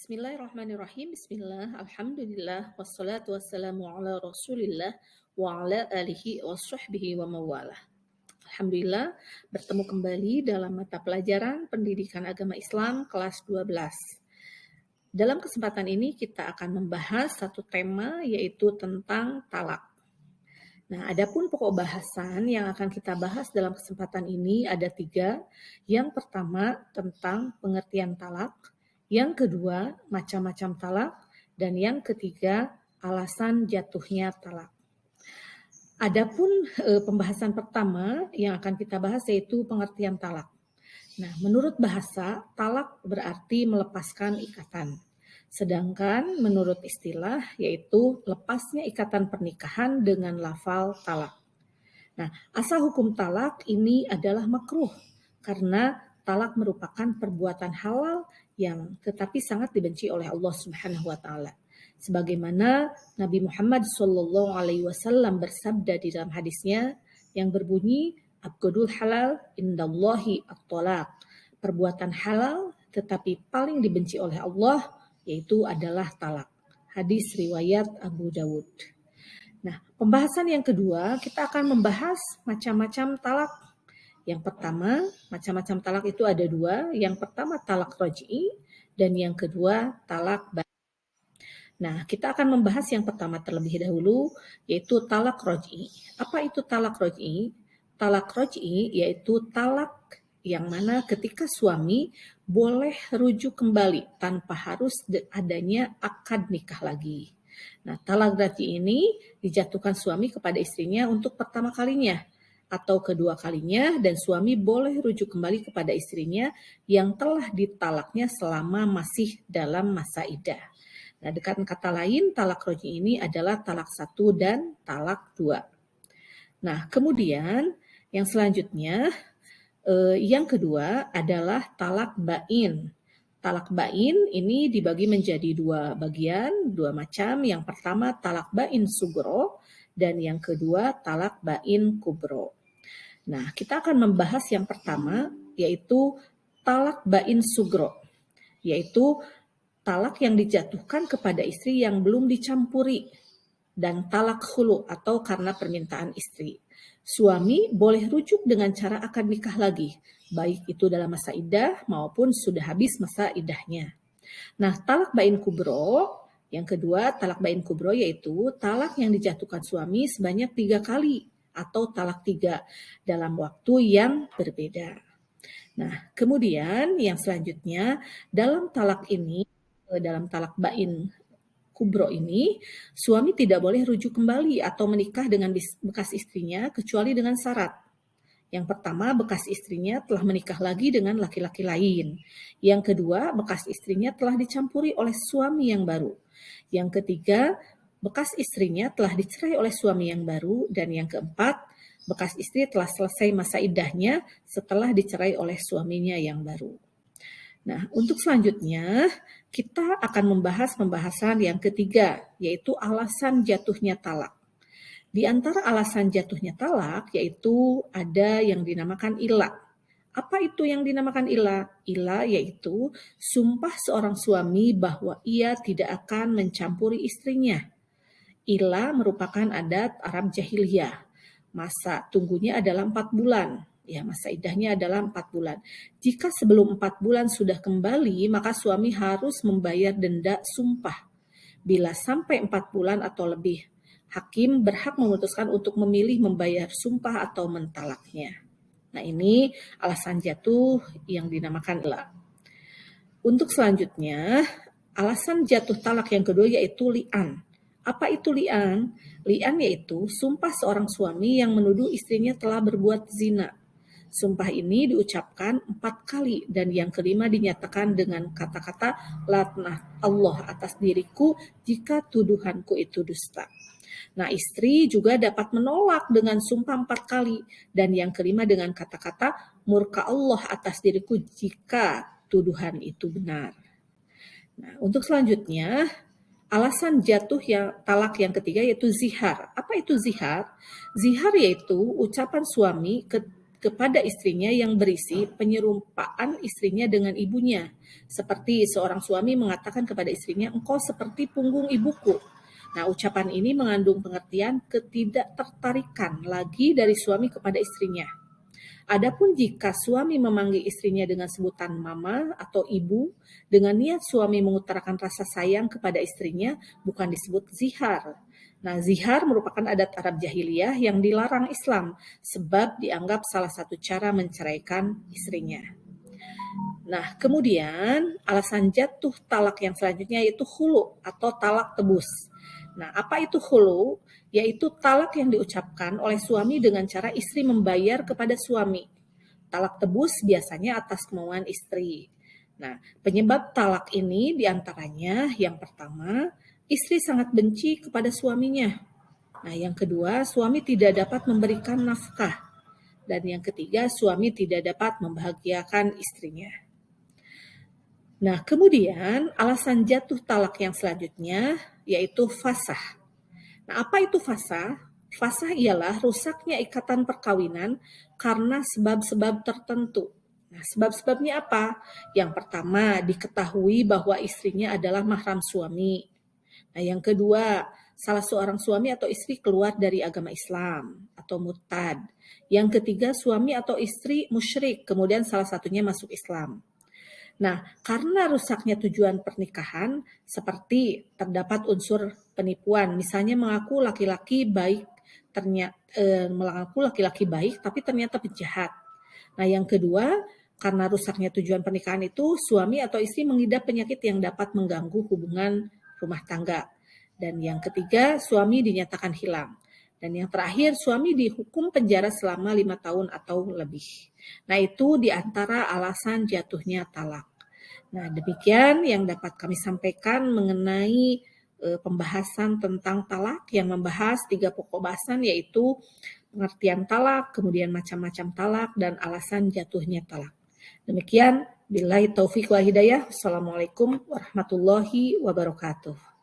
Bismillahirrahmanirrahim. Bismillah, alhamdulillah, wassalatu wassalamu ala rasulillah wa ala alihi wa sahbihi wa mawalah. Alhamdulillah, bertemu kembali dalam mata pelajaran Pendidikan Agama Islam kelas 12. Dalam kesempatan ini kita akan membahas satu tema yaitu tentang talak. Nah, adapun pokok bahasan yang akan kita bahas dalam kesempatan ini ada 3. Yang pertama tentang pengertian talak, yang kedua macam-macam talak, dan yang ketiga alasan jatuhnya talak. Adapun pembahasan pertama yang akan kita bahas yaitu pengertian talak. Nah, menurut bahasa, talak berarti melepaskan ikatan. Sedangkan menurut istilah yaitu lepasnya ikatan pernikahan dengan lafal talak. Nah, asal hukum talak ini adalah makruh karena talak merupakan perbuatan halal yang tetapi sangat dibenci oleh Allah Subhanahu wa taala. Sebagaimana Nabi Muhammad SAW bersabda di dalam hadisnya yang berbunyi abghadul halal indallahi at-talaq. Perbuatan halal tetapi paling dibenci oleh Allah yaitu adalah talak. Hadis riwayat Abu Dawud. Nah, pembahasan yang kedua, kita akan membahas macam-macam talak. Yang pertama, macam-macam talak itu ada 2. Yang pertama talak raj'i dan yang kedua talak bain. Nah, kita akan membahas yang pertama terlebih dahulu, yaitu talak raj'i. Apa itu talak raj'i? Talak raj'i yaitu talak yang mana ketika suami boleh rujuk kembali tanpa harus adanya akad nikah lagi. Nah, talak raj'i ini dijatuhkan suami kepada istrinya untuk pertama kalinya atau kedua kalinya, dan suami boleh rujuk kembali kepada istrinya yang telah ditalaknya selama masih dalam masa iddah. Nah, dengan kata lain, talak raj'i ini adalah talak 1 dan talak 2. Nah, kemudian yang selanjutnya, yang kedua adalah talak bain. Talak bain ini dibagi menjadi 2 bagian, 2 macam. Yang pertama talak bain sugro dan yang kedua talak bain kubro. Nah, kita akan membahas yang pertama yaitu talak bain sugro, yaitu talak yang dijatuhkan kepada istri yang belum dicampuri, dan talak khulu atau karena permintaan istri. Suami boleh rujuk dengan cara akad nikah lagi, baik itu dalam masa iddah maupun sudah habis masa iddahnya. Nah, talak bain kubro, yang kedua talak bain kubro yaitu talak yang dijatuhkan suami sebanyak 3 kali atau talak 3 dalam waktu yang berbeda. Nah, kemudian yang selanjutnya dalam talak bain kubro ini, suami tidak boleh rujuk kembali atau menikah dengan bekas istrinya kecuali dengan syarat. Yang pertama, bekas istrinya telah menikah lagi dengan laki-laki lain. Yang kedua, bekas istrinya telah dicampuri oleh suami yang baru. Yang ketiga, bekas istrinya telah dicerai oleh suami yang baru. Dan yang keempat, bekas istri telah selesai masa iddahnya setelah dicerai oleh suaminya yang baru. Nah, untuk selanjutnya kita akan membahas pembahasan yang ketiga, yaitu alasan jatuhnya talak. Di antara alasan jatuhnya talak yaitu ada yang dinamakan ilah. Apa itu yang dinamakan ilah? Ilah yaitu sumpah seorang suami bahwa ia tidak akan mencampuri istrinya. Ilah merupakan adat Arab jahiliyah. Masa tunggunya adalah 4 bulan. Ya, masa iddahnya adalah 4 bulan. Jika sebelum 4 bulan sudah kembali, maka suami harus membayar denda sumpah. Bila sampai 4 bulan atau lebih, hakim berhak memutuskan untuk memilih membayar sumpah atau mentalaknya. Nah, ini alasan jatuh yang dinamakan ilah. Untuk selanjutnya, alasan jatuh talak yang kedua yaitu li'an. Apa itu li'an? Li'an yaitu sumpah seorang suami yang menuduh istrinya telah berbuat zina. Sumpah ini diucapkan 4 kali dan yang kelima dinyatakan dengan kata-kata laknat Allah atas diriku jika tuduhanku itu dusta. Nah, istri juga dapat menolak dengan sumpah 4 kali dan yang kelima dengan kata-kata murka Allah atas diriku jika tuduhan itu benar. Nah, untuk selanjutnya, alasan jatuh talak yang ketiga yaitu zihar. Apa itu zihar? Zihar yaitu ucapan suami kepada istrinya yang berisi penyerumpaan istrinya dengan ibunya. Seperti seorang suami mengatakan kepada istrinya, "Engkau seperti punggung ibuku." Nah, ucapan ini mengandung pengertian ketidaktertarikan lagi dari suami kepada istrinya. Adapun jika suami memanggil istrinya dengan sebutan mama atau ibu, dengan niat suami mengutarakan rasa sayang kepada istrinya, bukan disebut zihar. Nah, zihar merupakan adat Arab jahiliyah yang dilarang Islam, sebab dianggap salah satu cara menceraikan istrinya. Nah, kemudian alasan jatuh talak yang selanjutnya yaitu khulu atau talak tebus. Nah, apa itu khulu? Yaitu talak yang diucapkan oleh suami dengan cara istri membayar kepada suami. Talak tebus biasanya atas kemauan istri. Nah, penyebab talak ini diantaranya yang pertama, istri sangat benci kepada suaminya. Nah, yang kedua, suami tidak dapat memberikan nafkah. Dan yang ketiga, suami tidak dapat membahagiakan istrinya. Nah, kemudian alasan jatuh talak yang selanjutnya yaitu fasah. Nah, apa itu fasah? Fasah ialah rusaknya ikatan perkawinan karena sebab-sebab tertentu. Nah, sebab-sebabnya apa? Yang pertama, diketahui bahwa istrinya adalah mahram suami. Nah, yang kedua, salah seorang suami atau istri keluar dari agama Islam atau murtad. Yang ketiga, suami atau istri musyrik, kemudian salah satunya masuk Islam. Nah, karena rusaknya tujuan pernikahan, seperti terdapat unsur penipuan, misalnya mengaku laki-laki baik, tapi ternyata penjahat. Nah, yang kedua, karena rusaknya tujuan pernikahan itu, suami atau istri mengidap penyakit yang dapat mengganggu hubungan rumah tangga. Dan yang ketiga, suami dinyatakan hilang. Dan yang terakhir, suami dihukum penjara selama 5 tahun atau lebih. Nah, itu diantara alasan jatuhnya talak. Nah, demikian yang dapat kami sampaikan mengenai pembahasan tentang talak yang membahas 3 pokok bahasan yaitu pengertian talak, kemudian macam-macam talak, dan alasan jatuhnya talak. Demikian, billahi taufiq wal hidayah. Assalamualaikum warahmatullahi wabarakatuh.